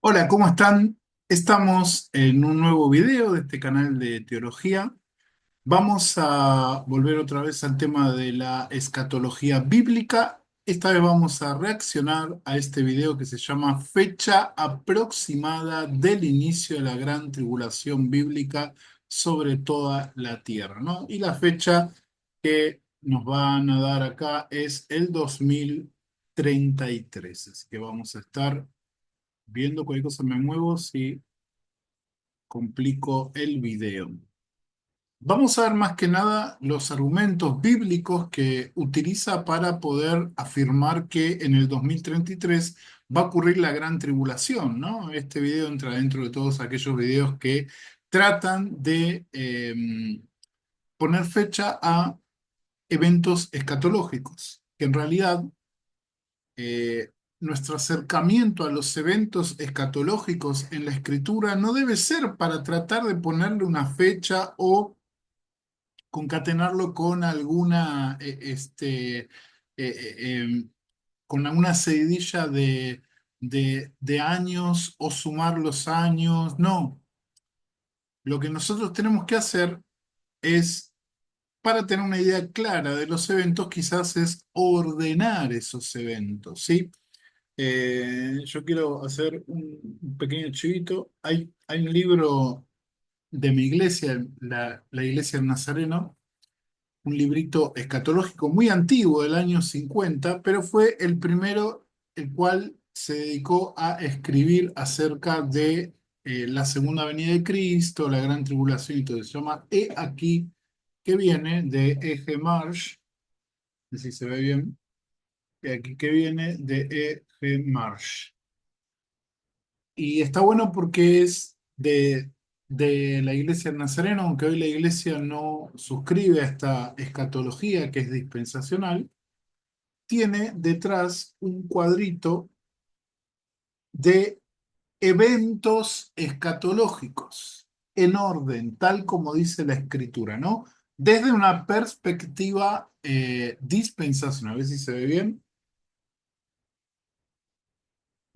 Hola, ¿cómo están? Estamos en un nuevo video de este canal de teología. Vamos a volver otra vez al tema de la escatología bíblica. Esta vez vamos a reaccionar a este video que se llama Fecha aproximada del inicio de la gran tribulación bíblica sobre toda la tierra, ¿no? Y la fecha que nos van a dar acá es el 2033. Así que vamos a estar viendo cualquier cosa me muevo si complico el video. Vamos a ver más que nada los argumentos bíblicos que utiliza para poder afirmar que en el 2033 va a ocurrir la gran tribulación, ¿no? Este video entra dentro de todos aquellos videos que tratan de poner fecha a eventos escatológicos, que en realidad nuestro acercamiento a los eventos escatológicos en la escritura no debe ser para tratar de ponerle una fecha o concatenarlo con alguna, con alguna seguidilla de años o sumar los años. No, lo que nosotros tenemos que hacer es, para tener una idea clara de los eventos, quizás es ordenar esos eventos, ¿sí? Yo quiero hacer un pequeño chivito. Hay un libro de mi iglesia, la Iglesia del Nazareno, un librito escatológico muy antiguo del año 50, pero fue el primero el cual se dedicó a escribir acerca de la segunda venida de Cristo, la gran tribulación y todo eso. Se llama He aquí que viene de E.G. Marsh, no sé si se ve bien. He aquí que viene de E.G. Marsh. Y está bueno porque es de la Iglesia del Nazareno, aunque hoy la Iglesia no suscribe a esta escatología que es dispensacional, tiene detrás un cuadrito de eventos escatológicos en orden, tal como dice la Escritura, ¿no? Desde una perspectiva dispensacional. A ver si se ve bien.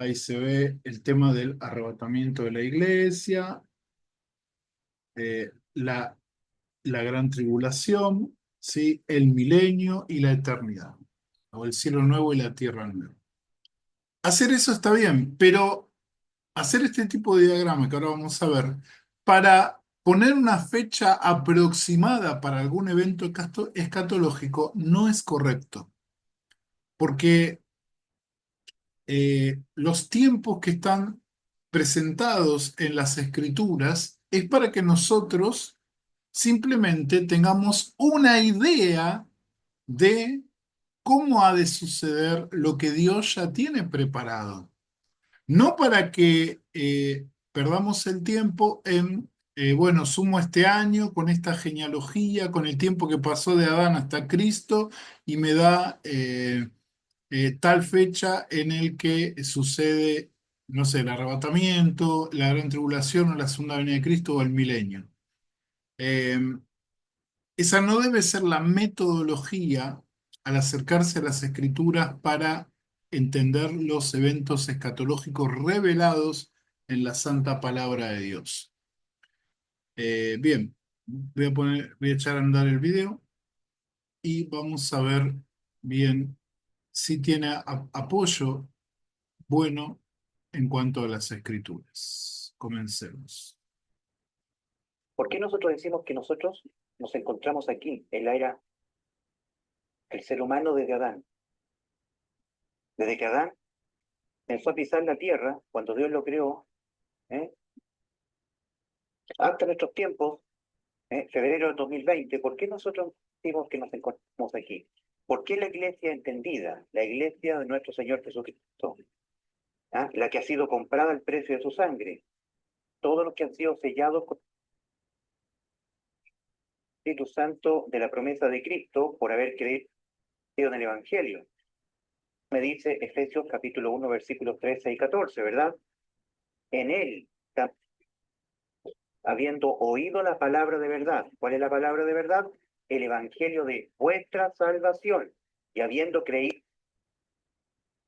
Ahí se ve el tema del arrebatamiento de la iglesia, la gran tribulación, ¿sí? El milenio y la eternidad, o el cielo nuevo y la tierra nueva. Hacer eso está bien, pero hacer este tipo de diagrama que ahora vamos a ver, para poner una fecha aproximada para algún evento escatológico no es correcto, porque los tiempos que están presentados en las escrituras es para que nosotros simplemente tengamos una idea de cómo ha de suceder lo que Dios ya tiene preparado. No para que perdamos el tiempo en, bueno, sumo este año con esta genealogía, con el tiempo que pasó de Adán hasta Cristo y me da tal fecha en el que sucede, no sé, el arrebatamiento, la gran tribulación o la segunda venida de Cristo o el milenio. Eh, Esa no debe ser la metodología al acercarse a las escrituras para entender los eventos escatológicos revelados en la santa palabra de Dios. Bien, voy a echar a andar el video y vamos a ver bien si tiene apoyo bueno en cuanto a las escrituras. Comencemos. ¿Por qué nosotros decimos que nosotros nos encontramos aquí, en la era, el ser humano desde Adán? Desde que Adán empezó a pisar la tierra, cuando Dios lo creó, ¿eh? Hasta nuestros tiempos, febrero del 2020, ¿por qué nosotros decimos que nos encontramos aquí? ¿Por qué la iglesia entendida, la iglesia de nuestro Señor Jesucristo, ¿ah? La que ha sido comprada al precio de su sangre, todos los que han sido sellados con el Espíritu Santo de la promesa de Cristo por haber creído en el Evangelio? Me dice Efesios capítulo 1, versículos 13 y 14, ¿verdad? En él, habiendo oído la palabra de verdad. ¿Cuál es la palabra de verdad? El evangelio de vuestra salvación. Y habiendo creído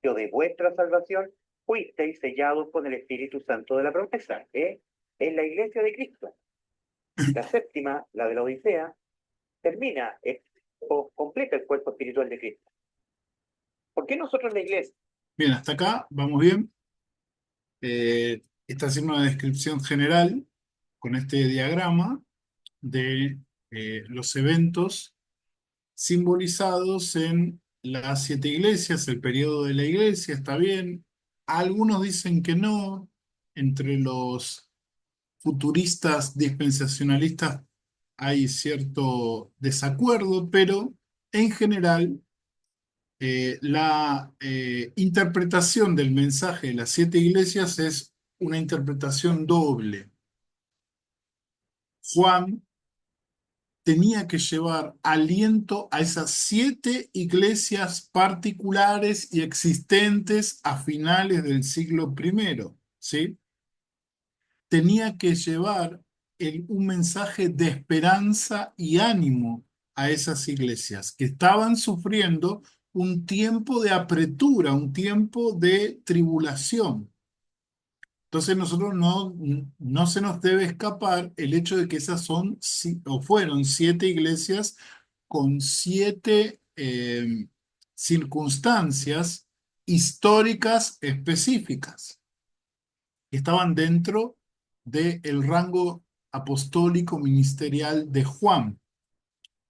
de vuestra salvación, fuisteis sellados con el Espíritu Santo de la promesa. Es la iglesia de Cristo. La séptima, la de la Odisea, termina, o completa el cuerpo espiritual de Cristo. ¿Por qué nosotros la iglesia? Bien, hasta acá, vamos bien. Está haciendo una descripción general con este diagrama de los eventos simbolizados en las siete iglesias, el periodo de la iglesia, está bien. Algunos dicen que no, entre los futuristas dispensacionalistas hay cierto desacuerdo, pero en general la interpretación del mensaje de las siete iglesias es una interpretación doble. Juan tenía que llevar aliento a esas siete iglesias particulares y existentes a finales del siglo primero, ¿sí? Tenía que llevar un mensaje de esperanza y ánimo a esas iglesias que estaban sufriendo un tiempo de apretura, un tiempo de tribulación. Entonces nosotros no se nos debe escapar el hecho de que esas son o fueron siete iglesias con siete circunstancias históricas específicas que estaban dentro del rango apostólico ministerial de Juan.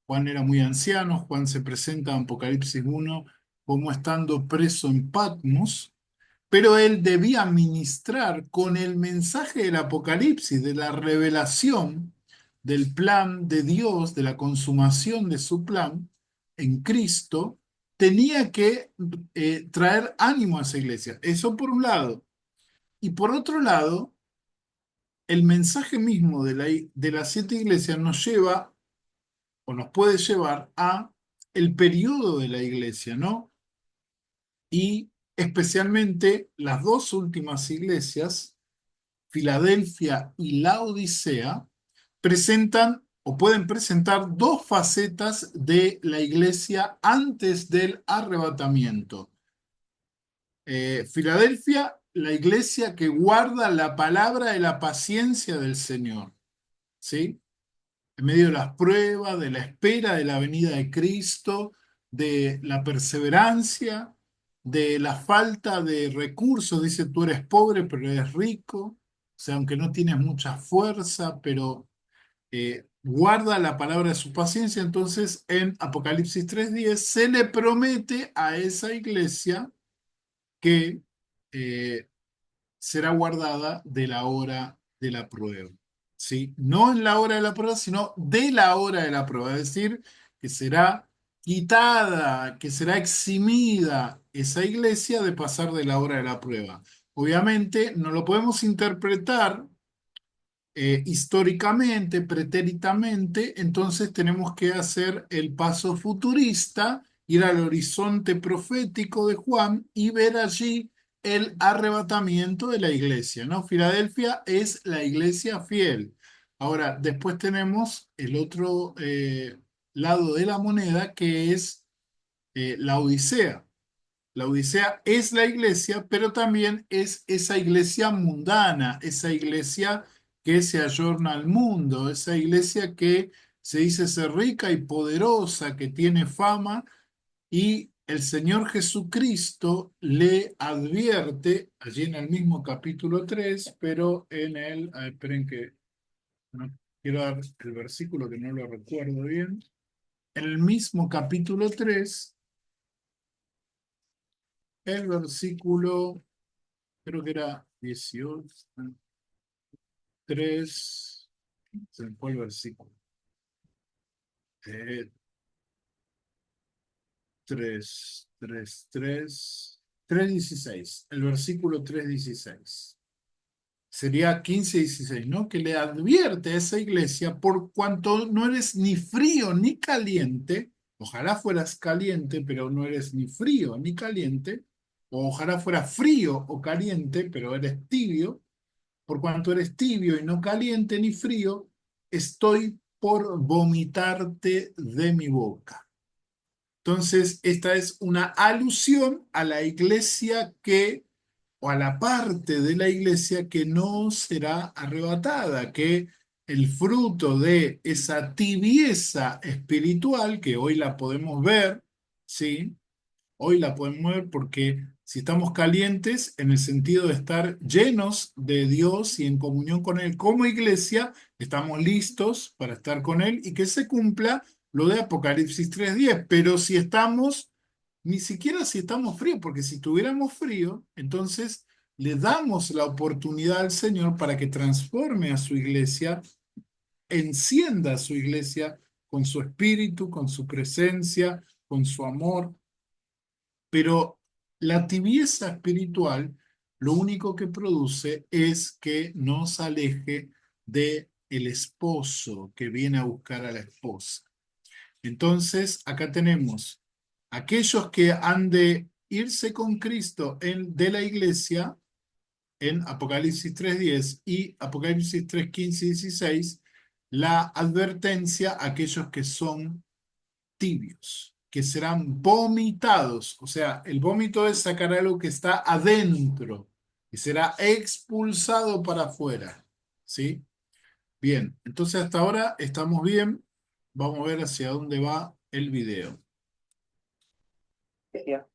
Juan era muy anciano, Juan se presenta en Apocalipsis 1 como estando preso en Patmos, pero él debía ministrar con el mensaje del Apocalipsis, de la revelación del plan de Dios, de la consumación de su plan en Cristo, tenía que traer ánimo a esa iglesia. Eso por un lado. Y por otro lado, el mensaje mismo de las siete iglesias nos lleva o nos puede llevar a el periodo de la iglesia, ¿no? Y especialmente las dos últimas iglesias, Filadelfia y Laodicea, presentan o pueden presentar dos facetas de la iglesia antes del arrebatamiento. Filadelfia, la iglesia que guarda la palabra de la paciencia del Señor, ¿sí? En medio de las pruebas, de la espera de la venida de Cristo, de la perseverancia, de la falta de recursos. Dice, tú eres pobre, pero eres rico. O sea, aunque no tienes mucha fuerza, pero guarda la palabra de su paciencia. Entonces, en Apocalipsis 3:10 se le promete a esa iglesia que eh, será guardada de la hora de la prueba. ¿Sí? No en la hora de la prueba, sino de la hora de la prueba. Es decir, que será quitada, que será eximida esa iglesia de pasar de la hora de la prueba. Obviamente no lo podemos interpretar históricamente, pretéritamente, entonces tenemos que hacer el paso futurista, ir al horizonte profético de Juan y ver allí el arrebatamiento de la iglesia, ¿no? Filadelfia es la iglesia fiel. Ahora, después tenemos el otro lado de la moneda que es la Odisea. La Odisea es la iglesia, pero también es esa iglesia mundana, esa iglesia que se ayorna al mundo, esa iglesia que se dice ser rica y poderosa, que tiene fama, y el Señor Jesucristo le advierte, allí en el mismo capítulo 3, pero esperen que no quiero dar el versículo que no lo recuerdo bien, en el mismo capítulo 3, el versículo creo que era 18, 3, se me fue el versículo, eh, 3:16, el versículo 3:16. Sería 15:16, ¿no? Que le advierte a esa iglesia, por cuanto no eres ni frío ni caliente, ojalá fueras caliente, pero no eres ni frío ni caliente, o ojalá fuera frío o caliente, pero eres tibio. Por cuanto eres tibio y no caliente ni frío, estoy por vomitarte de mi boca. Entonces, esta es una alusión a la iglesia que o a la parte de la iglesia que no será arrebatada, que el fruto de esa tibieza espiritual, que hoy la podemos ver, ¿sí? Hoy la podemos ver porque si estamos calientes en el sentido de estar llenos de Dios y en comunión con Él como iglesia, estamos listos para estar con Él y que se cumpla lo de Apocalipsis 3:10. Pero si estamos, ni siquiera si estamos fríos, porque si tuviéramos frío, entonces le damos la oportunidad al Señor para que transforme a su iglesia, encienda a su iglesia con su espíritu, con su presencia, con su amor. Pero la tibieza espiritual lo único que produce es que nos aleje de el esposo que viene a buscar a la esposa. Entonces, acá tenemos aquellos que han de irse con Cristo de la iglesia en Apocalipsis 3:10 y Apocalipsis 3:15 y 16, la advertencia a aquellos que son tibios, que serán vomitados. O sea, el vómito es sacar algo que está adentro y será expulsado para afuera. ¿Sí? Bien, entonces hasta ahora estamos bien. Vamos a ver hacia dónde va el video. Decía,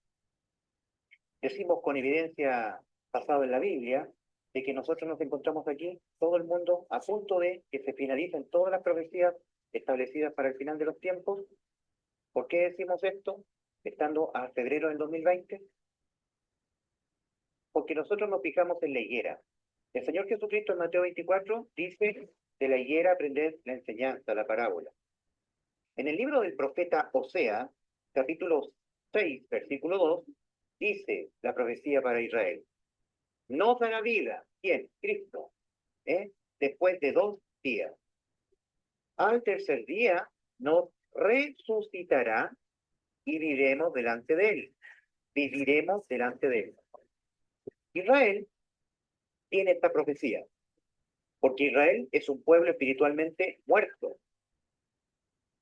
decimos con evidencia basada en la Biblia de que nosotros nos encontramos aquí, todo el mundo, a punto de que se finalicen todas las profecías establecidas para el final de los tiempos. ¿Por qué decimos esto? Estando a febrero del 2020, porque nosotros nos fijamos en la higuera. El Señor Jesucristo en Mateo 24 dice, de la higuera aprended la enseñanza, la parábola. En el libro del profeta Osea, capítulo 6, versículo 2, dice la profecía para Israel. No dará vida, ¿quién? Cristo, después de 2 días. Al tercer día nos resucitará y viviremos delante de él. Viviremos delante de él. Israel tiene esta profecía, porque Israel es un pueblo espiritualmente muerto.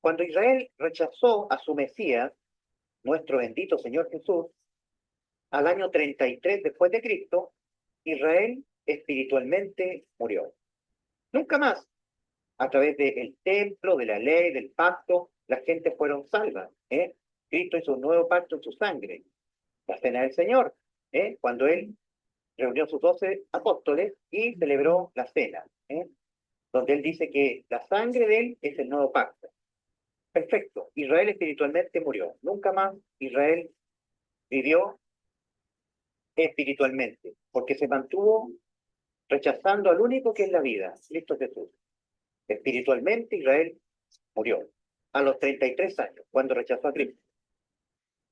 Cuando Israel rechazó a su Mesías, nuestro bendito Señor Jesús, al año 33 después de Cristo, Israel espiritualmente murió. Nunca más, a través del templo, de la ley, del pacto, las gentes fueron salvas. Cristo hizo un nuevo pacto en su sangre. La cena del Señor, cuando Él reunió a sus 12 apóstoles y celebró la cena, donde Él dice que la sangre de Él es el nuevo pacto. Perfecto. Israel espiritualmente murió. Nunca más Israel vivió espiritualmente, porque se mantuvo rechazando al único que es la vida, Cristo Jesús. Espiritualmente Israel murió a los 33 años, cuando rechazó a Cristo.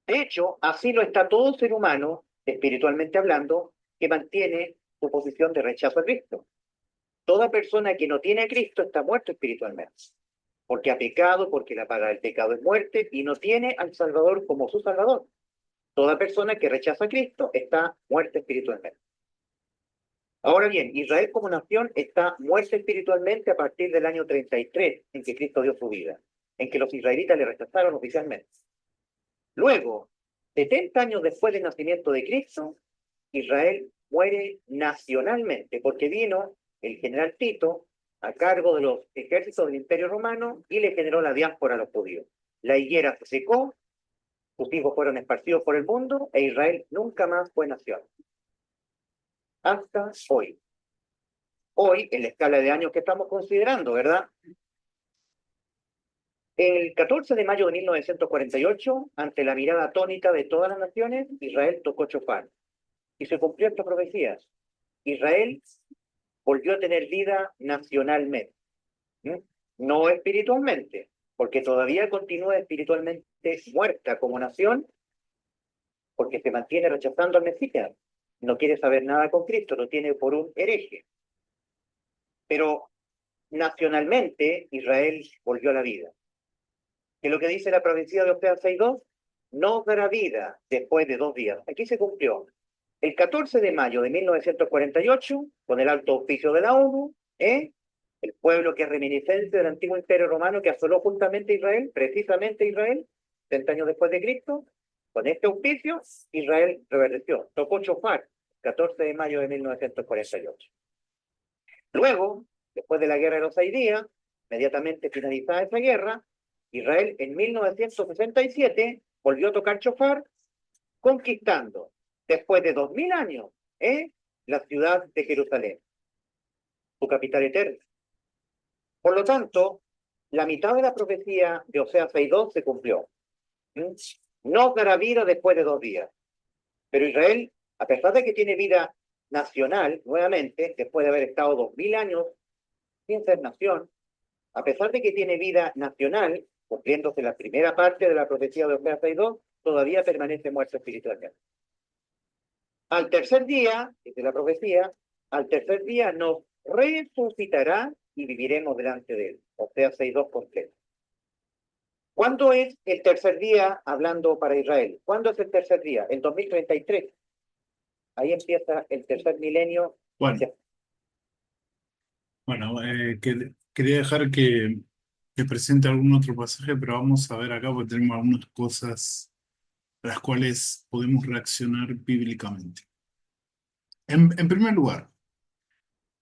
De hecho, así lo está todo ser humano, espiritualmente hablando, que mantiene su posición de rechazo a Cristo. Toda persona que no tiene a Cristo está muerto espiritualmente, porque ha pecado, porque la paga del pecado es muerte, y no tiene al Salvador como su Salvador. Toda persona que rechaza a Cristo está muerta espiritualmente. Ahora bien, Israel como nación está muerta espiritualmente a partir del año 33, en que Cristo dio su vida, en que los israelitas le rechazaron oficialmente. Luego, 70 años después del nacimiento de Cristo, Israel muere nacionalmente, porque vino el general Tito a cargo de los ejércitos del Imperio Romano y le generó la diáspora a los judíos. La higuera se secó, sus hijos fueron esparcidos por el mundo e Israel nunca más fue nación. Hasta hoy. Hoy, en la escala de años que estamos considerando, ¿verdad? El 14 de mayo de 1948, ante la mirada atónita de todas las naciones, Israel tocó chofar. Y se cumplió esta profecía. Israel volvió a tener vida nacionalmente, no espiritualmente, porque todavía continúa espiritualmente muerta como nación, porque se mantiene rechazando al Mesías, no quiere saber nada con Cristo, lo tiene por un hereje. Pero nacionalmente Israel volvió a la vida. ¿Qué es lo que dice la profecía de Oseas 6:2? No dará vida después de 2 días. Aquí se cumplió. El 14 de mayo de 1948, con el alto auspicio de la ONU, el pueblo que es reminiscencia del antiguo imperio romano que asoló juntamente a Israel, precisamente Israel, 70 años después de Cristo, con este auspicio, Israel reverdeció, tocó chofar, 14 de mayo de 1948. Luego, después de la guerra de los 6 días, inmediatamente finalizada esa guerra, Israel en 1967 volvió a tocar chofar, conquistando, después de 2000 años, la ciudad de Jerusalén, su capital eterna. Por lo tanto, la mitad de la profecía de Oseas 6:2 se cumplió. No os dará vida después de 2 días. Pero Israel, a pesar de que tiene vida nacional, nuevamente, después de haber estado 2000 años sin ser nación, a pesar de que tiene vida nacional, cumpliéndose la primera parte de la profecía de Oseas 6:2, todavía permanece muerto espiritualmente. Al tercer día, dice la profecía, al tercer día nos resucitará y viviremos delante de él. Oseas 6:2 completo. ¿Cuándo es el tercer día hablando para Israel? ¿Cuándo es el tercer día? El 2033. Ahí empieza el tercer milenio. Bueno, bueno, quería dejar que presente algún otro pasaje, pero vamos a ver acá porque tenemos algunas cosas a las cuales podemos reaccionar bíblicamente. En primer lugar,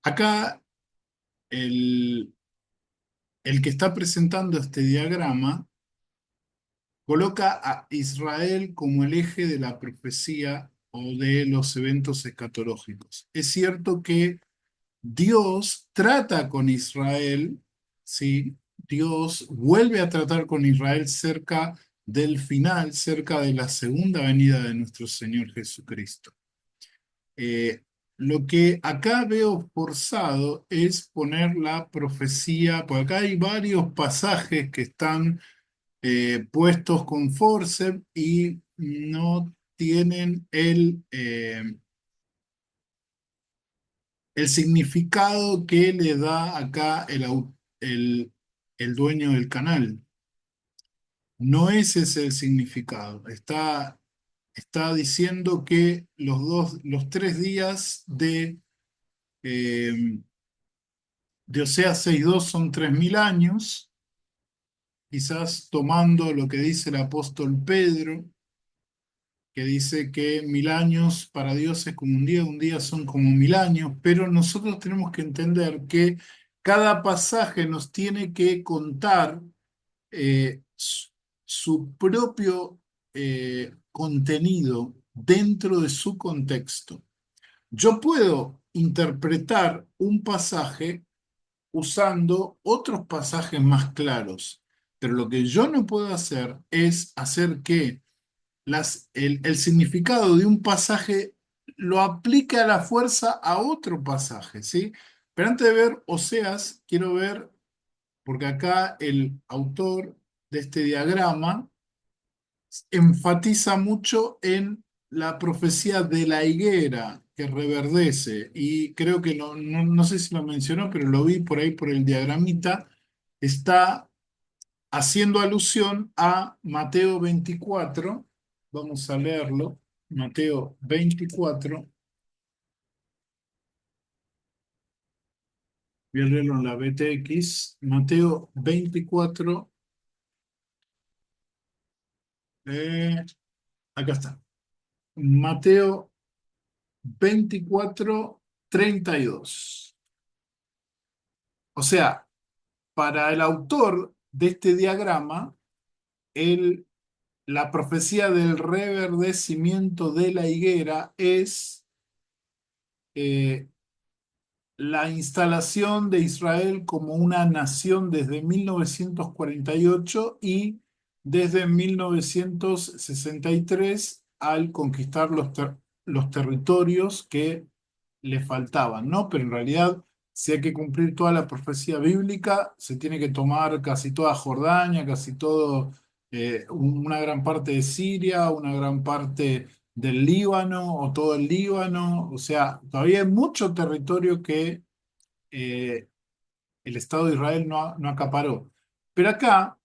acá el, el que está presentando este diagrama coloca a Israel como el eje de la profecía o de los eventos escatológicos. Es cierto que Dios trata con Israel, ¿sí? Dios vuelve a tratar con Israel cerca del final, cerca de la segunda venida de nuestro Señor Jesucristo. Eh, lo que acá veo forzado es poner la profecía, porque acá hay varios pasajes que están puestos con forceps y no tienen el significado que le da acá el, el dueño del canal. No ese es el significado. Está diciendo que los 3 días eh, de Oseas 6:2 son 3000 años, quizás tomando lo que dice el apóstol Pedro, que dice que 1000 años para Dios es como un día son como 1000 años, pero nosotros tenemos que entender que cada pasaje nos tiene que contar su propio contenido dentro de su contexto. Yo puedo interpretar un pasaje usando otros pasajes más claros, pero lo que yo no puedo hacer es hacer que el significado de un pasaje lo aplique a la fuerza a otro pasaje, ¿sí? Pero antes de ver Oseas, quiero ver, porque acá el autor de este diagrama enfatiza mucho en la profecía de la higuera que reverdece, y creo que no sé si lo mencionó, pero lo vi por ahí por el diagramita, está haciendo alusión a Mateo 24. Vamos a leerlo. Mateo 24. Voy a leerlo en la BTX. Mateo 24. Acá está. Mateo 24:32. O sea, para el autor de este diagrama, la profecía del reverdecimiento de la higuera es eh, la instalación de Israel como una nación desde 1948 y desde 1963 al conquistar los territorios que le faltaban, ¿no? Pero en realidad, si hay que cumplir toda la profecía bíblica, se tiene que tomar casi toda Jordania, casi todo, una gran parte de Siria, una gran parte del Líbano o todo el Líbano. O sea, todavía hay mucho territorio que eh, el Estado de Israel no acaparó. Pero acá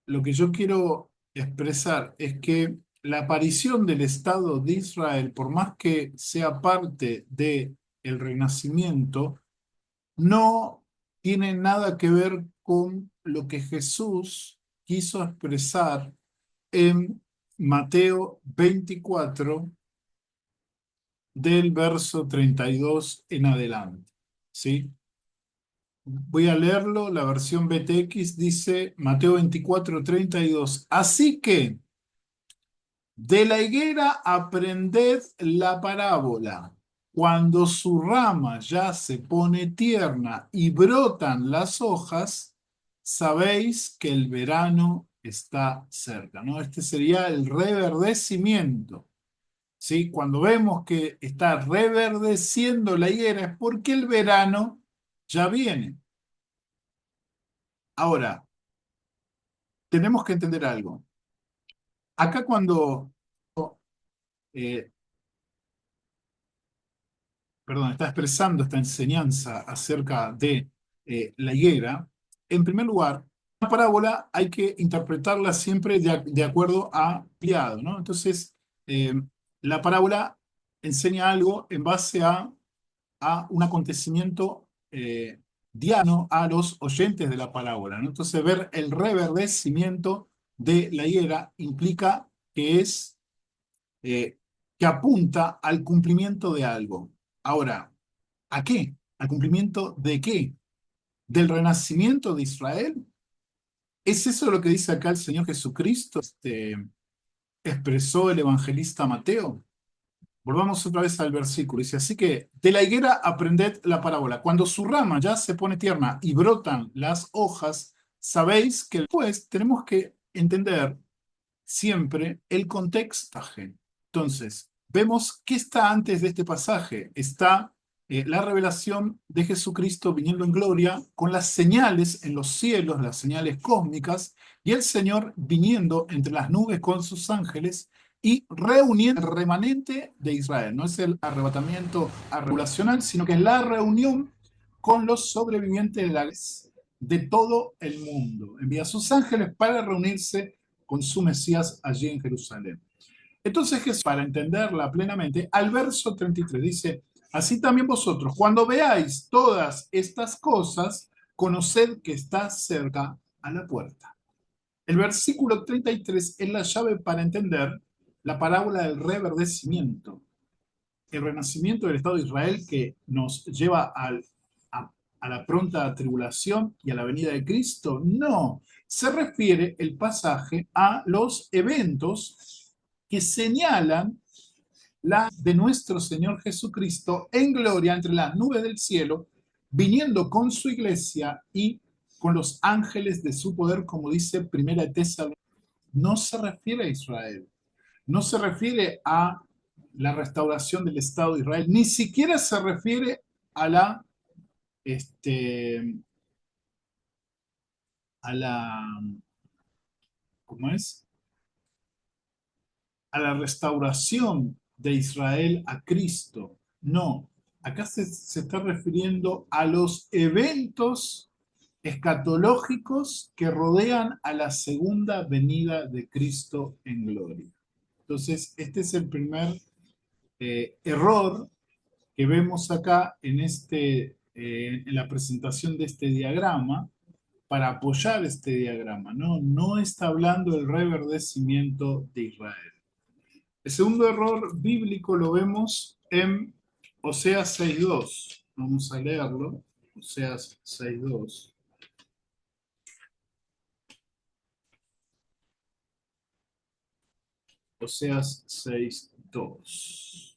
lo que yo quiero expresar es que la aparición del Estado de Israel, por más que sea parte del renacimiento, no tiene nada que ver con lo que Jesús quiso expresar en Mateo 24, del verso 32 en adelante. ¿Sí? Voy a leerlo, la versión BTX dice Mateo 24:32. Así que de la higuera aprended la parábola. Cuando su rama ya se pone tierna y brotan las hojas, sabéis que el verano está cerca, ¿no? Este sería el reverdecimiento, ¿sí? Cuando vemos que está reverdeciendo la higuera es porque el verano ya viene. Ahora, tenemos que entender algo. Acá cuando eh, perdón, está expresando esta enseñanza acerca de la higuera, en primer lugar, la parábola hay que interpretarla siempre de acuerdo a ampliado, ¿no? Entonces, eh, la parábola enseña algo en base a un acontecimiento diano a los oyentes de la parábola, ¿no? Entonces, ver el reverdecimiento de la higuera implica que es eh, que apunta al cumplimiento de algo. Ahora, ¿a qué? ¿Al cumplimiento de qué? ¿Del renacimiento de Israel? ¿Es eso lo que dice acá el Señor Jesucristo? Expresó el evangelista Mateo. Volvamos otra vez al versículo. Dice, así que de la higuera aprended la parábola. Cuando su rama ya se pone tierna y brotan las hojas, sabéis que después tenemos que entender siempre el contexto. Entonces, vemos qué está antes de este pasaje. Está la revelación de Jesucristo viniendo en gloria con las señales en los cielos, las señales cósmicas, y el Señor viniendo entre las nubes con sus ángeles y reuniendo el remanente de Israel. No es el arrebatamiento regulacional, sino que es la reunión con los sobrevivientes de todo el mundo. Envía a sus ángeles para reunirse con su Mesías allí en Jerusalén. Entonces Jesús, para entenderla plenamente, al verso 33 dice, así también vosotros, cuando veáis todas estas cosas, conoced que está cerca a la puerta. El versículo 33 es la llave para entender la parábola del reverdecimiento, el renacimiento del Estado de Israel que nos lleva a la pronta tribulación y a la venida de Cristo. No, se refiere el pasaje a los eventos que señalan la de nuestro Señor Jesucristo en gloria entre las nubes del cielo, viniendo con su iglesia y con los ángeles de su poder, como dice Primera de Tesalonicenses. No se refiere a Israel, no se refiere a la restauración del Estado de Israel, ni siquiera se refiere a la, este, a la, ¿cómo es? A la restauración de Israel a Cristo. No, acá se está refiriendo a los eventos escatológicos que rodean a la segunda venida de Cristo en gloria. Entonces, este es el primer error que vemos acá en la presentación de este diagrama para apoyar este diagrama. No está hablando del reverdecimiento de Israel. El segundo error bíblico lo vemos en Oseas 6.2. Vamos a leerlo. Oseas 6.2. Oseas 6.2.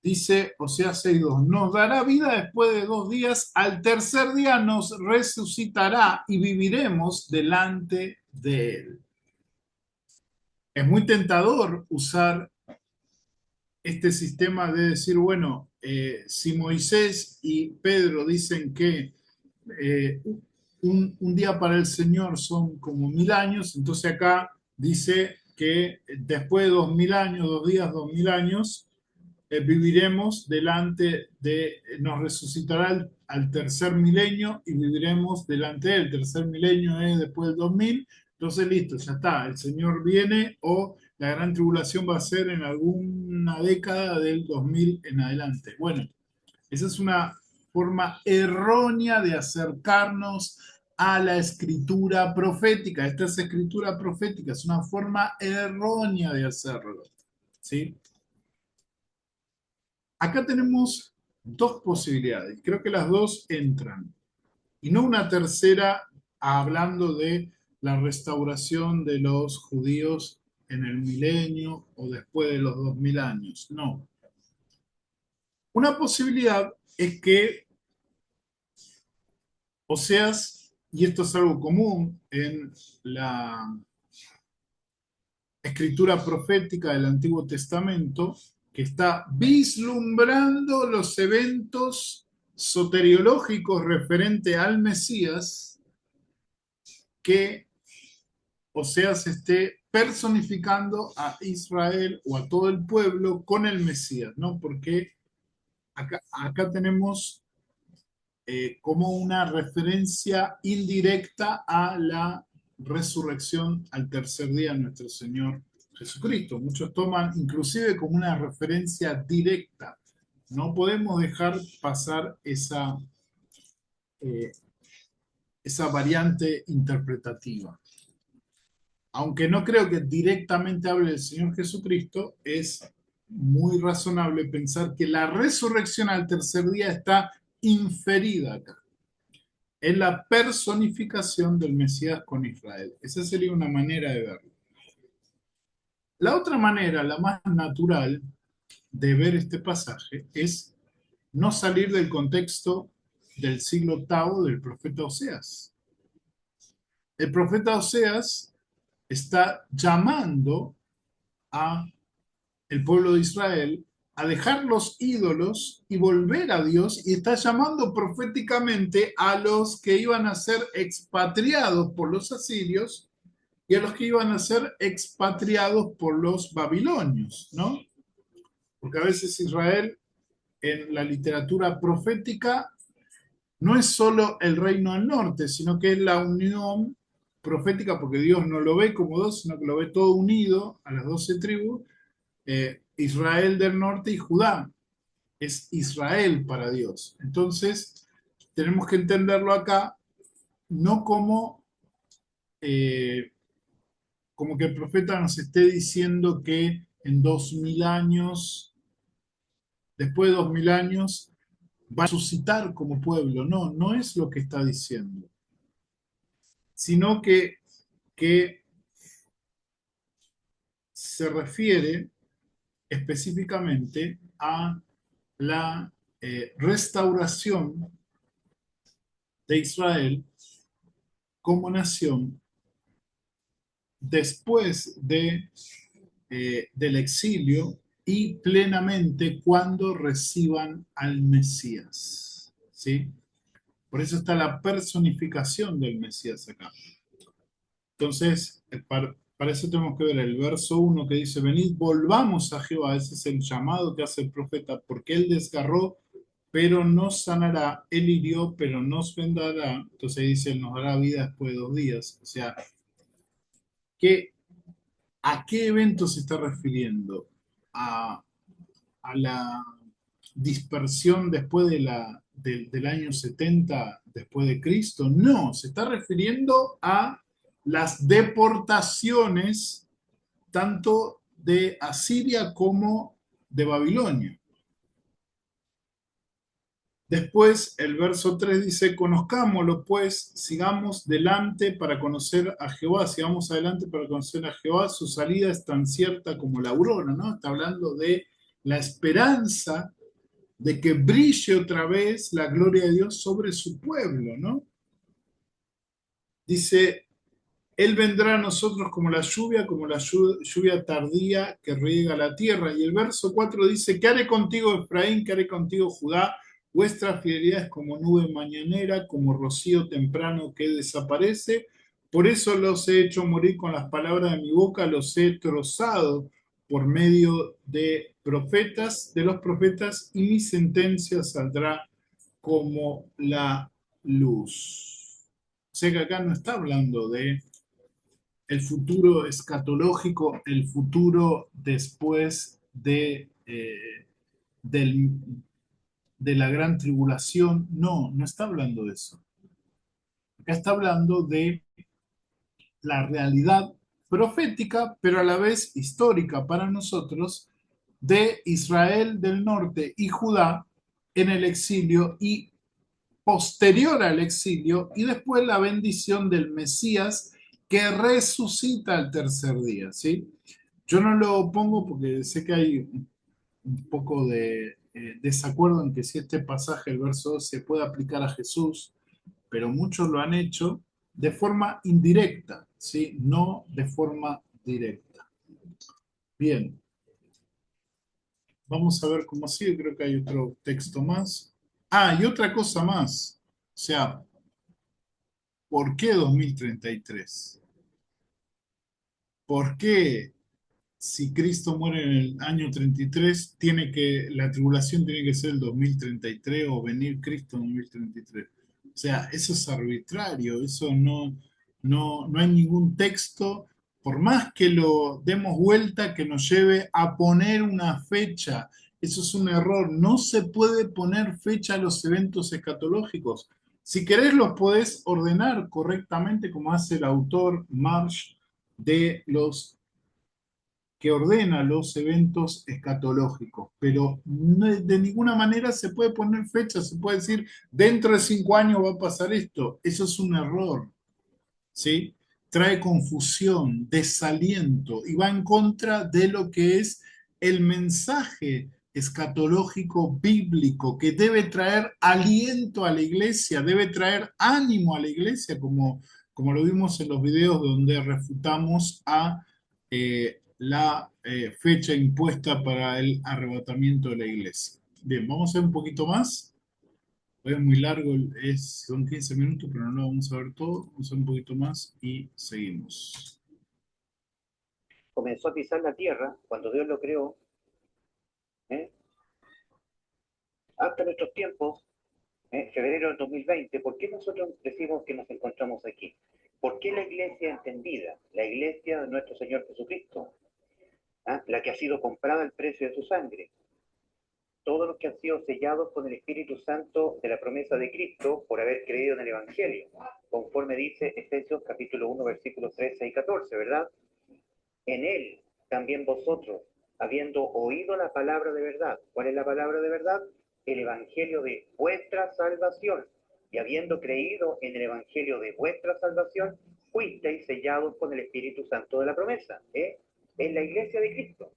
Dice Oseas 6.2, nos dará vida después de 2 días, al tercer día nos resucitará y viviremos delante de él. Es muy tentador usar este sistema de decir, bueno, si Moisés y Pedro dicen que eh, un día para el Señor son como 1000 años, entonces acá dice que después de 2000 años, 2 días, 2000 años, viviremos delante de, nos resucitará al tercer milenio y viviremos delante de él. El tercer milenio es después del 2000, entonces listo, ya está, el Señor viene o la gran tribulación va a ser en alguna década del 2000 en adelante. Bueno, esa es una forma errónea de acercarnos a la escritura profética. Esta es escritura profética, es una forma errónea de hacerlo. ¿sí? Acá tenemos dos posibilidades, creo que las dos entran, y no una tercera hablando de la restauración de los judíos en el milenio o después de los 2000 años, no. Una posibilidad es que Oseas, y esto es algo común en la escritura profética del Antiguo Testamento, que está vislumbrando los eventos soteriológicos referente al Mesías, que Oseas esté personificando a Israel o a todo el pueblo con el Mesías, ¿no? Porque acá tenemos como una referencia indirecta a la resurrección al tercer día de nuestro Señor Jesucristo. Muchos toman inclusive como una referencia directa. No podemos dejar pasar eh, esa variante interpretativa. Aunque no creo que directamente hable del Señor Jesucristo, es muy razonable pensar que la resurrección al tercer día está inferida acá. Es la personificación del Mesías con Israel. Esa sería una manera de verlo. La otra manera, la más natural de ver este pasaje, es no salir del contexto del siglo octavo del profeta Oseas. El profeta Oseas está llamando a el pueblo de Israel a dejar los ídolos y volver a Dios, y está llamando proféticamente a los que iban a ser expatriados por los asirios y a los que iban a ser expatriados por los babilonios, ¿no? Porque a veces Israel en la literatura profética no es solo el reino del norte, sino que es la unión profética, porque Dios no lo ve como dos, sino que lo ve todo unido a las 12 tribus, Israel del norte y Judá. Es Israel para Dios. Entonces, tenemos que entenderlo acá no eh, como que el profeta nos esté diciendo que en 2000 años, después de 2000 años, va a suscitar como pueblo. No, no es lo que está diciendo, sino que se refiere específicamente a la restauración de Israel como nación después del exilio y plenamente cuando reciban al Mesías. ¿Sí? Por eso está la personificación del Mesías acá. Entonces, para eso tenemos que ver el verso 1 que dice, venid, volvamos a Jehová. Ese es el llamado que hace el profeta, porque él desgarró, pero nos sanará, él hirió, pero nos vendará. Entonces dice, él nos dará vida después de 2 días. O sea, ¿qué, ¿a qué evento se está refiriendo? ¿A, a la dispersión después del año 70 después de Cristo? No, se está refiriendo a las deportaciones tanto de Asiria como de Babilonia. Después el verso 3 dice, conozcámoslo pues, sigamos delante para conocer a Jehová, sigamos adelante para conocer a Jehová, su salida es tan cierta como la aurora, ¿no? Está hablando de la esperanza de que brille otra vez la gloria de Dios sobre su pueblo, ¿no? Dice, él vendrá a nosotros como la lluvia tardía que riega la tierra. Y el verso 4 dice, ¿qué haré contigo, Efraín? ¿Qué haré contigo, Judá? Vuestra fidelidad es como nube mañanera, como rocío temprano que desaparece. Por eso los he hecho morir con las palabras de mi boca, los he trozado por medio de los profetas, y mi sentencia saldrá como la luz. O sea que acá no está hablando de el futuro escatológico, el futuro después del, de la gran tribulación. No, no está hablando de eso. Acá está hablando de la realidad profética, pero a la vez histórica para nosotros, de Israel del norte y Judá en el exilio y posterior al exilio, y después la bendición del Mesías que resucita al tercer día, ¿sí? Yo no lo pongo porque sé que hay un poco de desacuerdo en que si este pasaje, el verso 2, se puede aplicar a Jesús, pero muchos lo han hecho de forma indirecta, ¿sí? No de forma directa. Bien, vamos a ver cómo sigue, creo que hay otro texto más. Ah, y otra cosa más, o sea, ¿por qué 2033? ¿Por qué si Cristo muere en el año 33, la tribulación tiene que ser el 2033 o venir Cristo en 2033? O sea, eso es arbitrario, eso no hay ningún texto, por más que lo demos vuelta, que nos lleve a poner una fecha. Eso es un error. No se puede poner fecha a los eventos escatológicos. Si querés, los podés ordenar correctamente, como hace el autor Marsh de los que ordena los eventos escatológicos, pero de ninguna manera se puede poner fecha, se puede decir, dentro de 5 años va a pasar esto. Eso es un error, ¿sí? Trae confusión, desaliento y va en contra de lo que es el mensaje escatológico bíblico que debe traer aliento a la iglesia, debe traer ánimo a la iglesia, como lo vimos en los videos donde refutamos a la fecha impuesta para el arrebatamiento de la iglesia. Bien, vamos a ver un poquito más. Es muy largo, son 15 minutos, pero no lo vamos a ver todo. Vamos a ver un poquito más y seguimos. Comenzó a pisar la tierra cuando Dios lo creó, ¿eh? Hasta nuestros tiempos, febrero del 2020. ¿Por qué nosotros decimos que nos encontramos aquí? ¿Por qué la iglesia entendida, la iglesia de nuestro Señor Jesucristo, la que ha sido comprada al precio de su sangre? Todos los que han sido sellados con el Espíritu Santo de la promesa de Cristo por haber creído en el Evangelio, conforme dice Efesios capítulo 1, versículos 13 y 14, ¿verdad? En él también vosotros, habiendo oído la palabra de verdad. ¿Cuál es la palabra de verdad? El Evangelio de vuestra salvación. Y habiendo creído en el Evangelio de vuestra salvación, fuisteis sellados con el Espíritu Santo de la promesa. En la iglesia de Cristo.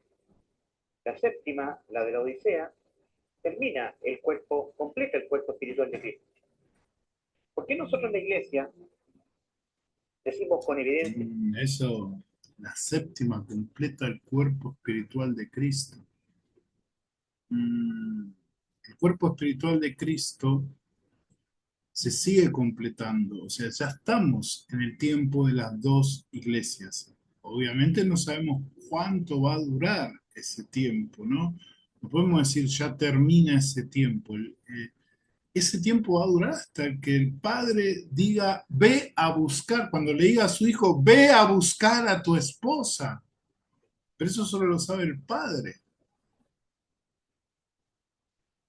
La séptima, la de la Odisea, termina el cuerpo, completa el cuerpo espiritual de Cristo. ¿Por qué nosotros en la iglesia decimos con evidencia? Eso, la séptima completa el cuerpo espiritual de Cristo. El cuerpo espiritual de Cristo se sigue completando, o sea, ya estamos en el tiempo de las dos iglesias. Obviamente no sabemos cuánto va a durar ese tiempo, ¿no? No podemos decir ya termina ese tiempo. Ese tiempo va a durar hasta que el padre diga, ve a buscar, cuando le diga a su hijo, ve a buscar a tu esposa. Pero eso solo lo sabe el padre.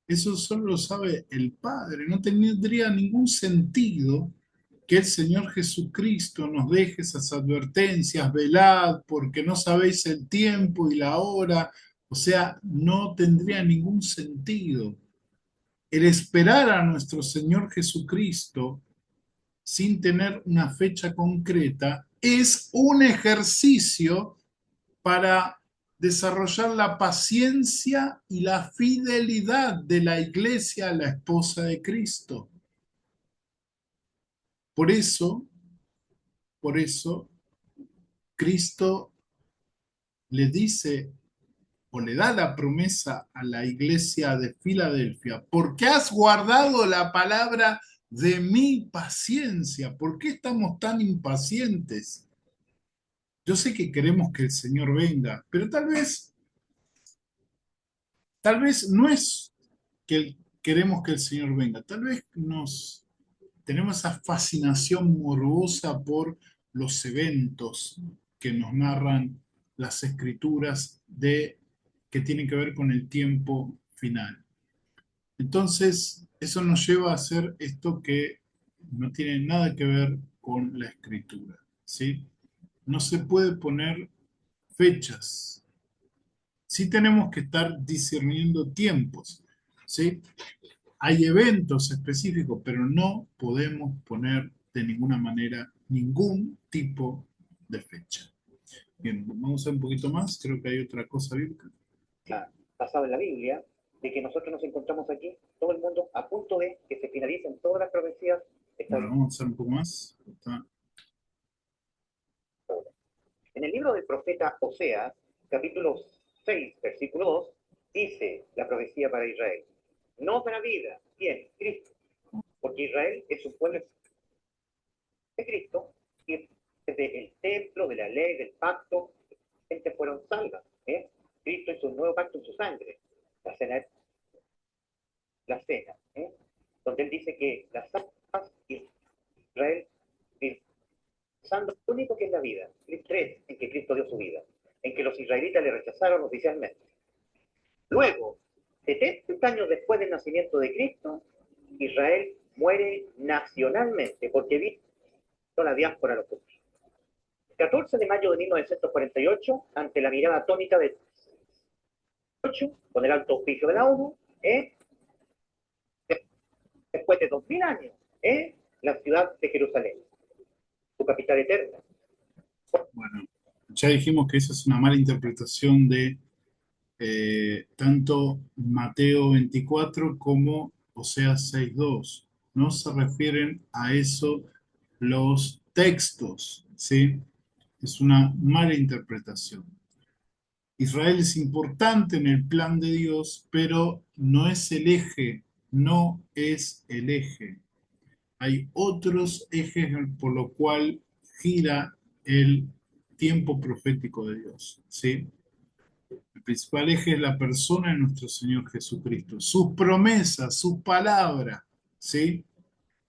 Eso solo lo sabe el Padre. No tendría ningún sentido que el Señor Jesucristo nos deje esas advertencias, velad, porque no sabéis el tiempo y la hora. O sea, no tendría ningún sentido. El esperar a nuestro Señor Jesucristo sin tener una fecha concreta es un ejercicio para desarrollar la paciencia y la fidelidad de la iglesia a la esposa de Cristo. Por eso, por eso, Cristo le dice o le da la promesa a la iglesia de Filadelfia, porque has guardado la palabra de mi paciencia. ¿Por qué estamos tan impacientes? Yo sé que queremos que el Señor venga, pero tal vez no es que queremos que el Señor venga. Tal vez tenemos esa fascinación morbosa por los eventos que nos narran las escrituras que tienen que ver con el tiempo final. Entonces, eso nos lleva a hacer esto que no tiene nada que ver con la escritura, ¿sí? No se puede poner fechas, Sí tenemos que estar discerniendo tiempos, ¿sí? Hay eventos específicos, pero no podemos poner de ninguna manera ningún tipo de fecha. Bien, vamos a ver un poquito más. Creo que hay otra cosa bíblica. Basado en la Biblia, de que nosotros nos encontramos aquí, todo el mundo, a punto de que se finalicen todas las profecías Bueno, establecidas. vamos a hacer un poco más. Está. En el libro del profeta Oseas, capítulo 6, versículo 2, dice la profecía para Israel: no dará vida, ¿quién? Cristo, porque Israel es un pueblo de Cristo y desde el templo, de la ley, del pacto, gente fueron salvas. Cristo hizo un nuevo pacto en su sangre, la cena, donde él dice que las almas Israel, pensando lo único que es la vida, tres, en que Cristo dio su vida, en que los israelitas le rechazaron oficialmente. Luego, 70 años después del nacimiento de Cristo, Israel muere nacionalmente porque vino la diáspora a los judíos. El 14 de mayo de 1948, ante la mirada atónita de 8, con el alto auspicio de la ONU, después de 2000 años, la ciudad de Jerusalén, su capital eterna. Bueno, ya dijimos que esa es una mala interpretación de tanto Mateo 24 como Oseas 6:2. No se refieren a eso los textos, ¿sí? Es una mala interpretación. Israel es importante en el plan de Dios, pero no es el eje, no es el eje. Hay otros ejes por lo cual gira el tiempo profético de Dios, ¿sí? El principal eje es la persona de nuestro Señor Jesucristo, sus promesas, su palabra, ¿sí?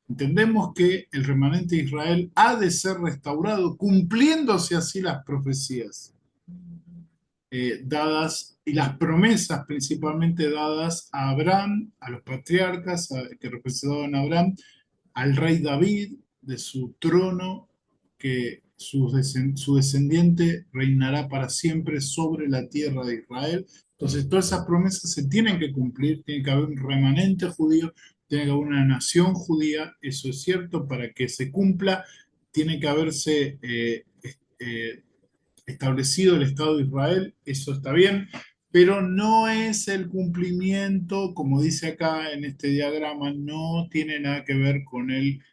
Entendemos que el remanente de Israel ha de ser restaurado, cumpliéndose así las profecías dadas y las promesas principalmente dadas a Abraham, a los patriarcas que representaban a Abraham, al rey David, de su trono, que su descendiente reinará para siempre sobre la tierra de Israel. Entonces, todas esas promesas se tienen que cumplir, tiene que haber un remanente judío, tiene que haber una nación judía, eso es cierto, para que se cumpla, tiene que haberse establecido el Estado de Israel, eso está bien, pero no es el cumplimiento, como dice acá en este diagrama, no tiene nada que ver con el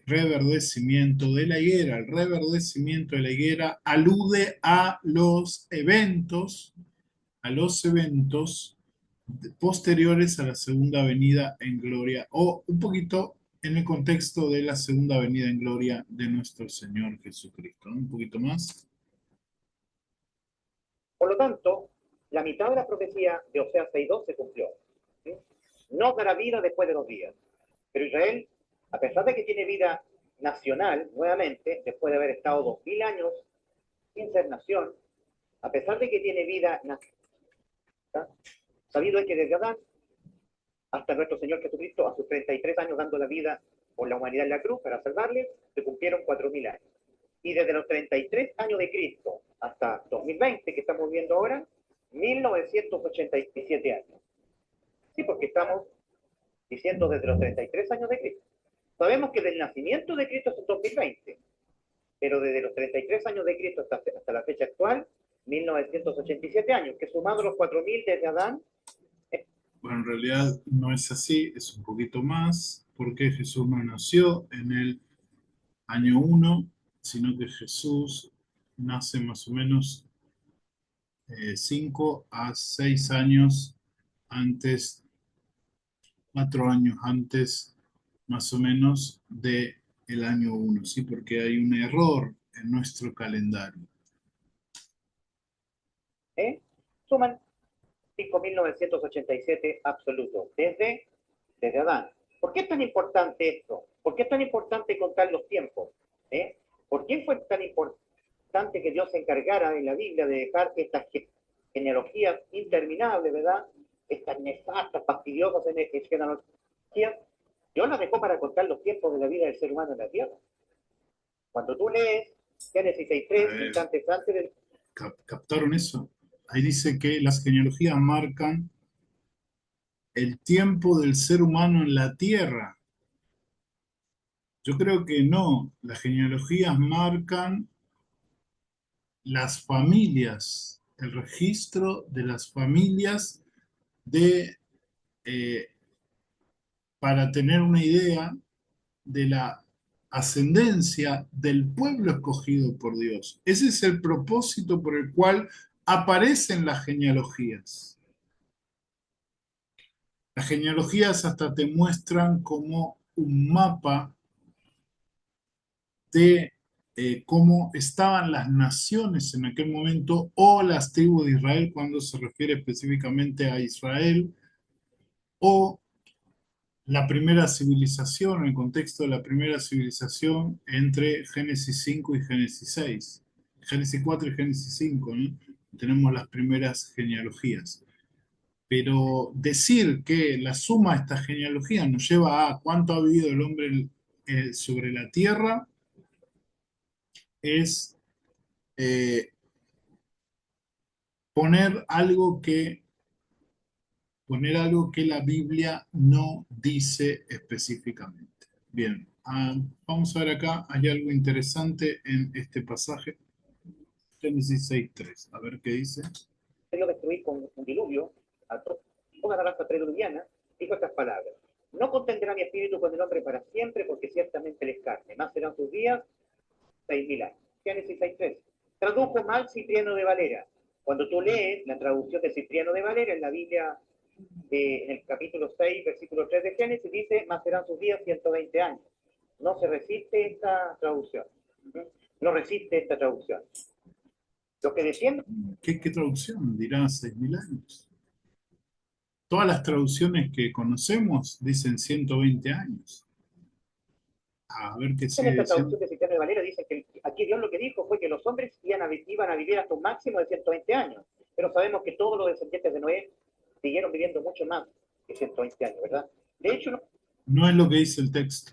reverdecimiento de la higuera. El reverdecimiento de la higuera alude a los eventos posteriores a la segunda venida en gloria, o un poquito en el contexto de la segunda venida en gloria de nuestro Señor Jesucristo, ¿no? Un poquito más. Por lo tanto, la mitad de la profecía de Oseas 6.2 se cumplió. ¿Sí? No dará vida después de 2 días. Pero Israel, a pesar de que tiene vida nacional nuevamente, después de haber estado 2000 años sin ser nación, a pesar de que tiene vida nacional, sabido es que desde Adán hasta nuestro Señor Jesucristo, a sus 33 años dando la vida por la humanidad en la cruz para salvarle, se cumplieron 4000 años. Y desde los 33 años de Cristo hasta 2020, que estamos viendo ahora, 1987 años. Sí, porque estamos diciendo desde los 33 años de Cristo. Sabemos que del nacimiento de Cristo es el 2020, pero desde los 33 años de Cristo hasta la fecha actual, 1987 años, que sumado los 4000 desde Adán. Bueno, en realidad no es así, es un poquito más, porque Jesús no nació en el año 1, sino que Jesús nace más o menos 5 a 6 años antes, 4 años antes más o menos de el año 1, ¿sí? Porque hay un error en nuestro calendario. Suman 5.987 absolutos, desde Adán. ¿Por qué es tan importante esto? ¿Por qué es tan importante contar los tiempos? ¿Por qué fue tan importante que Dios se encargara en la Biblia de dejar estas genealogías interminables, ¿verdad? Estas nefastas, fastidiosas genealogías. Dios las dejó para contar los tiempos de la vida del ser humano en la tierra. Cuando tú lees Génesis 6.3, instantes antes del... ¿Captaron eso? ahí dice que las genealogías marcan el tiempo del ser humano en la tierra. Yo creo que no, las genealogías marcan las familias, el registro de las familias de, eh, para tener una idea de la ascendencia del pueblo escogido por Dios. Ese es el propósito por el cual aparecen las genealogías. Las genealogías hasta te muestran como un mapa de cómo estaban las naciones en aquel momento o las tribus de Israel cuando se refiere específicamente a Israel o la primera civilización, el contexto de la primera civilización entre Génesis 5 y Génesis 6. Génesis 4 y Génesis 5, ¿no? Tenemos las primeras genealogías. Pero decir que la suma de estas genealogías nos lleva a cuánto ha vivido el hombre sobre la tierra es eh, poner algo que la Biblia no dice específicamente. Bien, vamos a ver acá, hay algo interesante en este pasaje, Génesis 6:3. A ver qué dice. Dio destruir con un diluvio a toda la raza prediluviana, dijo estas palabras: no contendrá mi espíritu con el hombre para siempre, porque ciertamente les carne, más serán sus días 6.000 años. Génesis 6.3. Tradujo mal Cipriano de Valera. Cuando tú lees la traducción de Cipriano de Valera en la Biblia, en el capítulo 6, versículo 3 de Génesis, dice, más serán sus días 120 años. No se resiste esta traducción. No resiste esta traducción. Lo que defiende... ¿Qué traducción? Dirá 6.000 años. Todas las traducciones que conocemos dicen 120 años. A ver qué En sigue esta diciendo. traducción de Cipriano de Valera dice que aquí Dios lo que dijo fue que los hombres iban a vivir hasta un máximo de 120 años. Pero sabemos que todos los descendientes de Noé siguieron viviendo mucho más que 120 años, ¿verdad? De hecho, no, No es lo que dice el texto.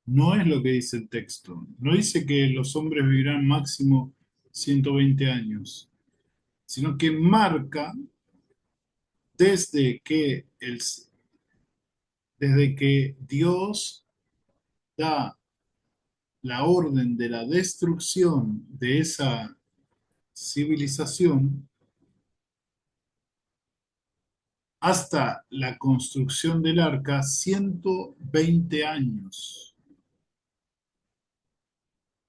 No es lo que dice el texto. No dice que los hombres vivirán máximo 120 años, sino que marca desde que, desde que Dios da la orden de la destrucción de esa civilización hasta la construcción del arca, 120 años.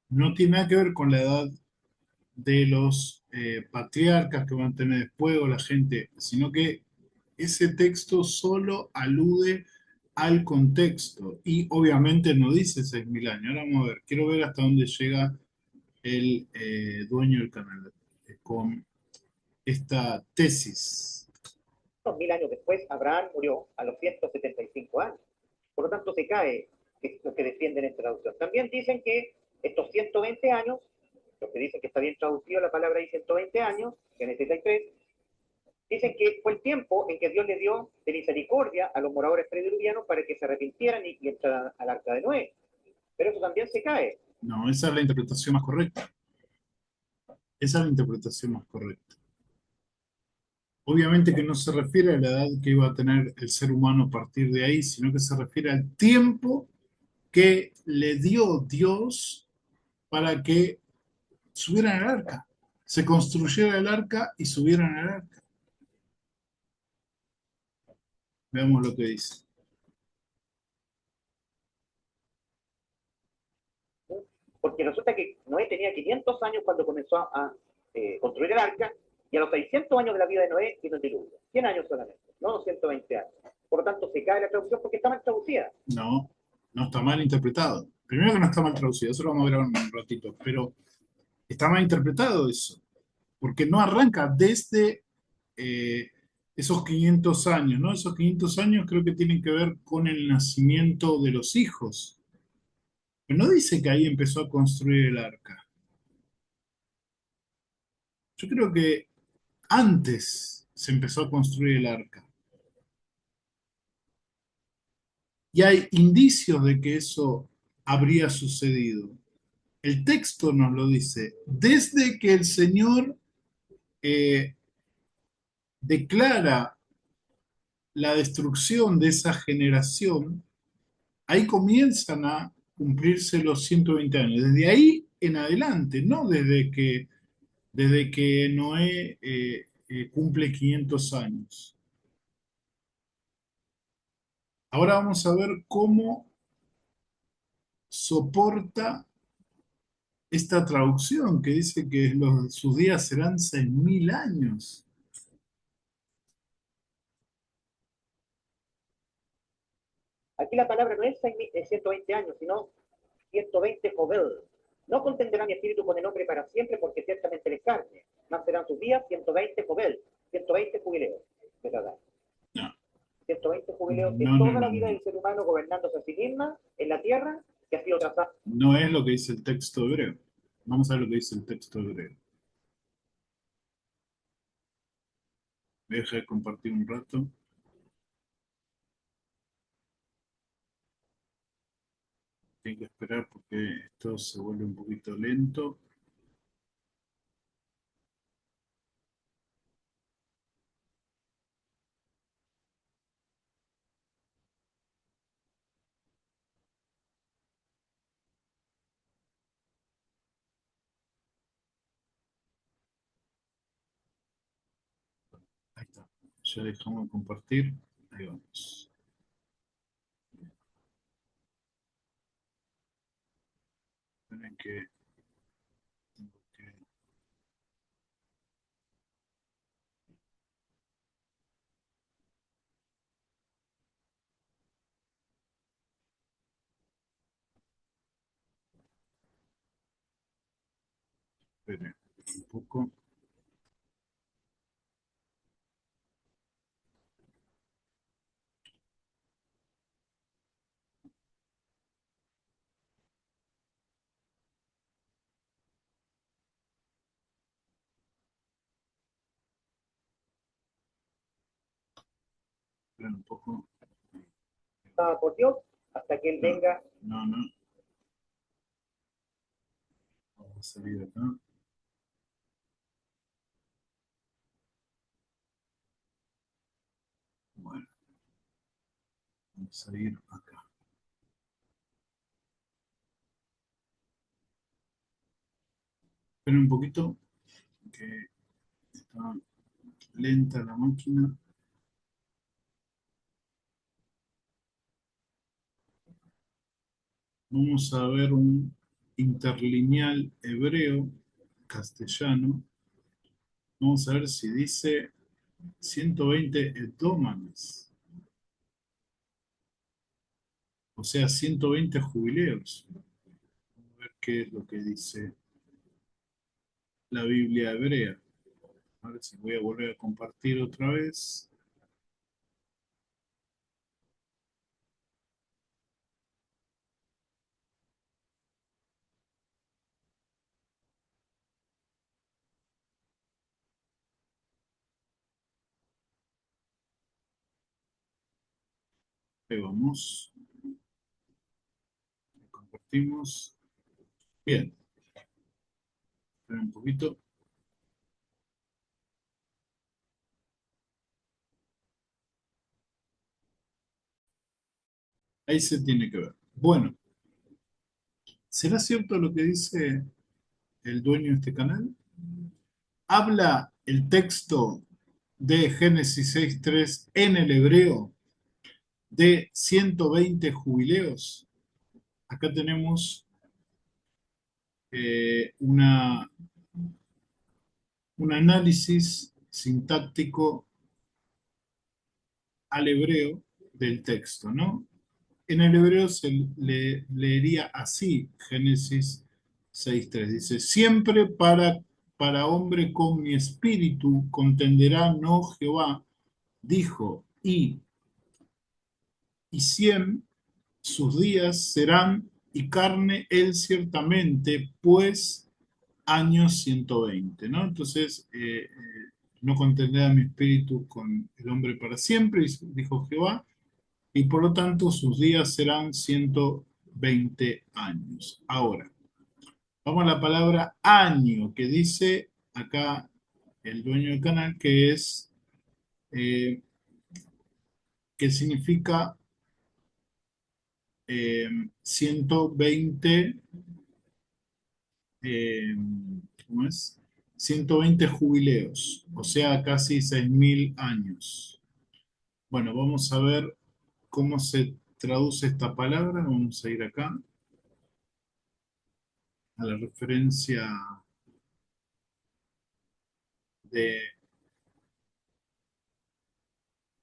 No tiene nada que ver con la edad de los patriarcas que van a tener después o la gente, sino que ese texto solo alude al contexto y obviamente no dice 6.000 años. Ahora vamos a ver, quiero ver hasta dónde llega el dueño del canal con esta tesis. unos 1000 años después, Abraham murió a los 175 años. Por lo tanto, se cae lo que defienden en traducción. También dicen que estos 120 años, los que dicen que está bien traducido la palabra ahí 120 años, Génesis 3, dicen que fue el tiempo en que Dios le dio de misericordia a los moradores prediluvianos para que se arrepintieran y entraran al arca de Noé. Pero eso también se cae. No, esa es la interpretación más correcta. Esa es la interpretación más correcta. Obviamente que no se refiere a la edad que iba a tener el ser humano a partir de ahí, sino que se refiere al tiempo que le dio Dios para que subieran al arca. Se construyera el arca y subieran al arca. Veamos lo que dice. Porque resulta que Noé tenía 500 años cuando comenzó a construir el arca, y a los 600 años de la vida de Noé vino el diluvio. 100 años solamente, no 120 años. Por lo tanto, se cae la traducción porque está mal traducida. No, no está mal interpretado. Primero que no está mal traducido, eso lo vamos a ver en un ratito, pero está mal interpretado eso, porque no arranca desde eh, esos 500 años, ¿no? Esos 500 años creo que tienen que ver con el nacimiento de los hijos. Pero no dice que ahí empezó a construir el arca. Yo creo que antes se empezó a construir el arca. Y hay indicios de que eso habría sucedido. El texto nos lo dice. Desde que el Señor eh, declara la destrucción de esa generación, ahí comienzan a cumplirse los 120 años. Desde ahí en adelante, no desde que Noé cumple 500 años. Ahora vamos a ver cómo soporta esta traducción que dice que sus días serán 6.000 años. Aquí la palabra no es 120 años, sino 120 jovel. No contenderá mi espíritu con el hombre para siempre, porque ciertamente le carne. Más serán sus días 120 jovel, 120 jubileos. ¿Verdad? No, 120 jubileos de no, no, toda la no, vida no. del ser humano gobernándose a sí misma en la tierra, que ha sido trazada. No es lo que dice el texto hebreo. Vamos a ver lo que dice el texto hebreo. Voy a dejar de compartir un rato. Tengo que esperar porque esto se vuelve un poquito lento. Ahí está. Ya dejamos de compartir. Ahí vamos. Esperen que tengo que. Esperen un poco. Esperen un poco. Por Dios hasta que Él No, venga. no, no. Vamos a salir acá. Bueno, vamos a ir acá. Esperen un poquito, que está lenta la máquina. Vamos a ver un interlineal hebreo, castellano. Vamos a ver si dice 120 edómanes, o sea, 120 jubileos. Vamos a ver qué es lo que dice la Biblia hebrea. A ver si voy a volver a compartir otra vez. Ahí vamos. Compartimos. Bien. Espera un poquito. Ahí se tiene que ver. Bueno, ¿será cierto lo que dice el dueño de este canal? ¿Habla el texto de Génesis 6.3 en el hebreo de 120 jubileos? Acá tenemos un análisis sintáctico al hebreo del texto, ¿no? En el hebreo se le leería así, Génesis 6.3. Dice, siempre para hombre con mi espíritu contenderá no Jehová, dijo, y 100 sus días serán, y carne él ciertamente, pues años 120, ¿no? Entonces, no contendrá mi espíritu con el hombre para siempre, dijo Jehová, y por lo tanto sus días serán 120 años. Ahora, vamos a la palabra año, que dice acá el dueño del canal, eh, que significa 120, eh, ¿cómo es? 120 jubileos, o sea, casi 6.000 años. Bueno, vamos a ver cómo se traduce esta palabra. Vamos a ir acá a la referencia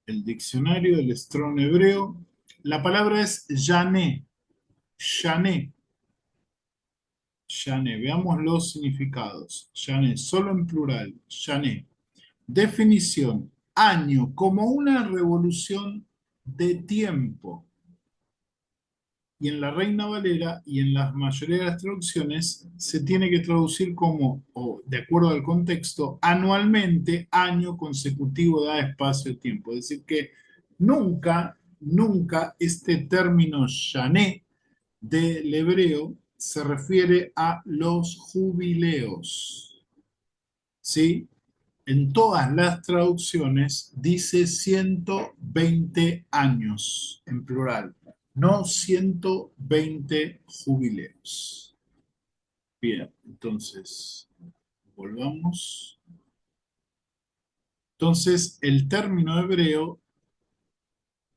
del diccionario del Strong hebreo. La palabra es yané, yané, yané. Veamos los significados. Yané, solo en plural, yané. Definición, año como una revolución de tiempo. Y en la Reina Valera y en la mayoría de las traducciones se tiene que traducir como, o de acuerdo al contexto, anualmente, año consecutivo da espacio tiempo. Es decir, que nunca, nunca este término yané del hebreo se refiere a los jubileos. ¿Sí? En todas las traducciones dice 120 años en plural, no 120 jubileos. Bien, entonces, volvamos. Entonces, el término hebreo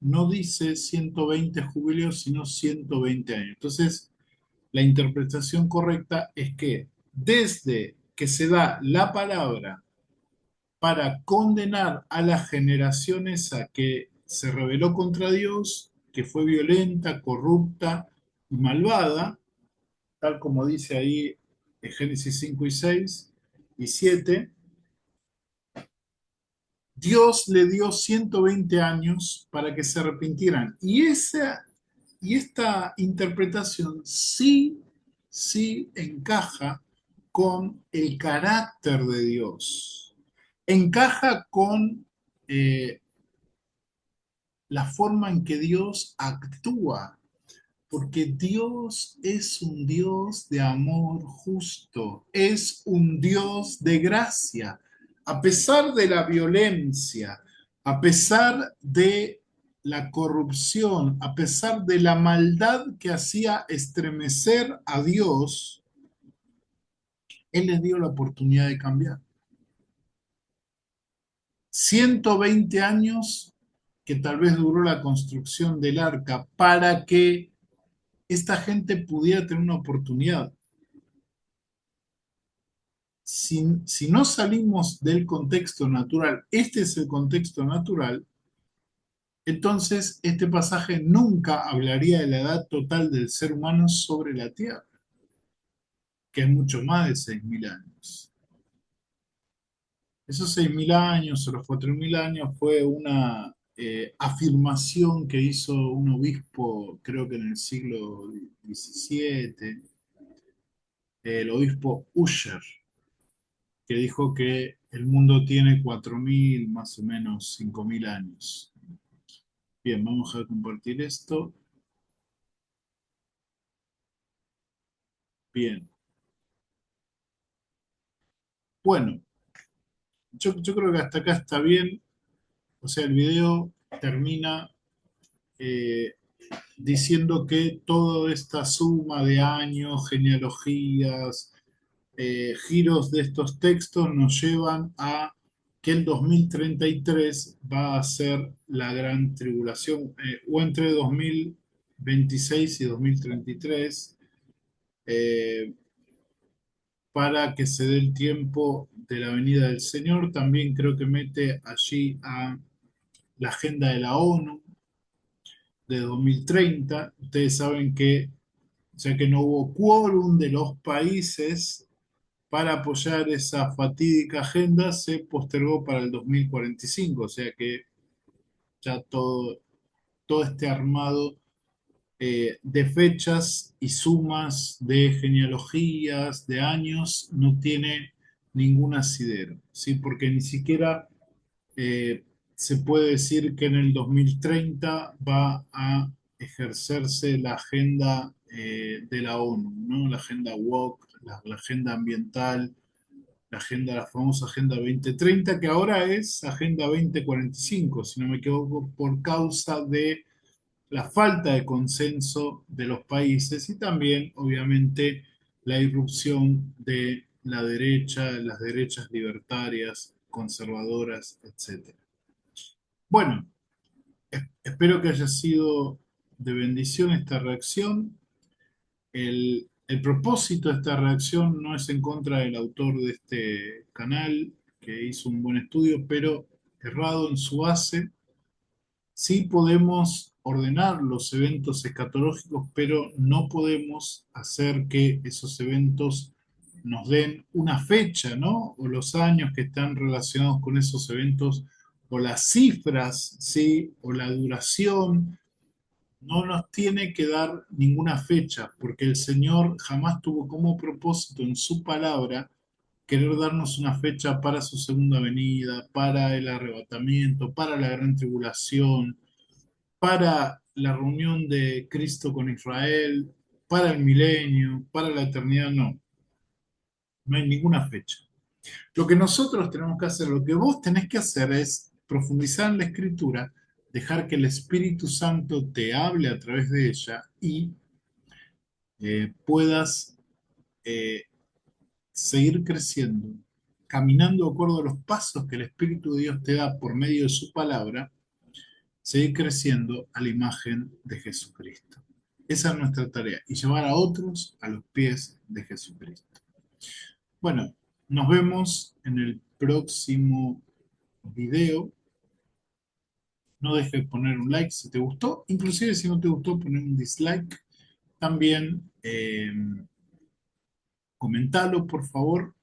no dice 120 jubileos, sino 120 años. Entonces, la interpretación correcta es que desde que se da la palabra para condenar a la generación esa que se rebeló contra Dios, que fue violenta, corrupta y malvada, tal como dice ahí en Génesis 5 y 6 y 7. Dios le dio 120 años para que se arrepintieran. Y esta interpretación sí, sí encaja con el carácter de Dios. Encaja con la forma en que Dios actúa, porque Dios es un Dios de amor justo, es un Dios de gracia, a pesar de la violencia, a pesar de la corrupción, a pesar de la maldad que hacía estremecer a Dios, Él les dio la oportunidad de cambiar. 120 años que tal vez duró la construcción del arca para que esta gente pudiera tener una oportunidad. Si no salimos del contexto natural, este es el contexto natural, entonces este pasaje nunca hablaría de la edad total del ser humano sobre la tierra, que es mucho más de 6.000 años. Esos 6.000 años o los 4.000 años fue una afirmación que hizo un obispo, creo que en el siglo XVII, el obispo Usher, que dijo que el mundo tiene 4.000 más o menos 5.000 años. Bien, vamos a compartir esto. Bien. Bueno, yo creo que hasta acá está bien. O sea, el video termina eh, diciendo que toda esta suma de años, genealogías, giros de estos textos nos llevan a que el 2033 va a ser la gran tribulación, o entre 2026 y 2033, eh, para que se dé el tiempo de la venida del Señor. También creo que mete allí a la agenda de la ONU de 2030. Ustedes saben que, ya que no hubo quórum de los países para apoyar esa fatídica agenda, se postergó para el 2045, o sea que ya todo este armado de fechas y sumas de genealogías, de años, no tiene ningún asidero, ¿sí? Porque ni siquiera eh, se puede decir que en el 2030 va a ejercerse la agenda de la ONU, ¿no? La agenda WOC, la agenda ambiental, la famosa Agenda 2030, que ahora es Agenda 2045, si no me equivoco, por causa de la falta de consenso de los países y también, obviamente, la irrupción de la derecha, las derechas libertarias, conservadoras, etcétera. Bueno, espero que haya sido de bendición esta reacción. El propósito de esta reacción no es en contra del autor de este canal, que hizo un buen estudio, pero errado en su base. Sí podemos ordenar los eventos escatológicos, pero no podemos hacer que esos eventos nos den una fecha, ¿no? O los años que están relacionados con esos eventos, o las cifras, ¿sí? O la duración. No nos tiene que dar ninguna fecha, porque el Señor jamás tuvo como propósito en su palabra querer darnos una fecha para su segunda venida, para el arrebatamiento, para la gran tribulación, para la reunión de Cristo con Israel, para el milenio, para la eternidad, no, no hay ninguna fecha. Lo que nosotros tenemos que hacer, lo que vos tenés que hacer es profundizar en la escritura, dejar que el Espíritu Santo te hable a través de ella y puedas eh, seguir creciendo, caminando de acuerdo a los pasos que el Espíritu de Dios te da por medio de su palabra, seguir creciendo a la imagen de Jesucristo. Esa es nuestra tarea y llevar a otros a los pies de Jesucristo. Bueno, nos vemos en el próximo video. No dejes de poner un like si te gustó. Inclusive si no te gustó, poner un dislike. También comentalo, por favor.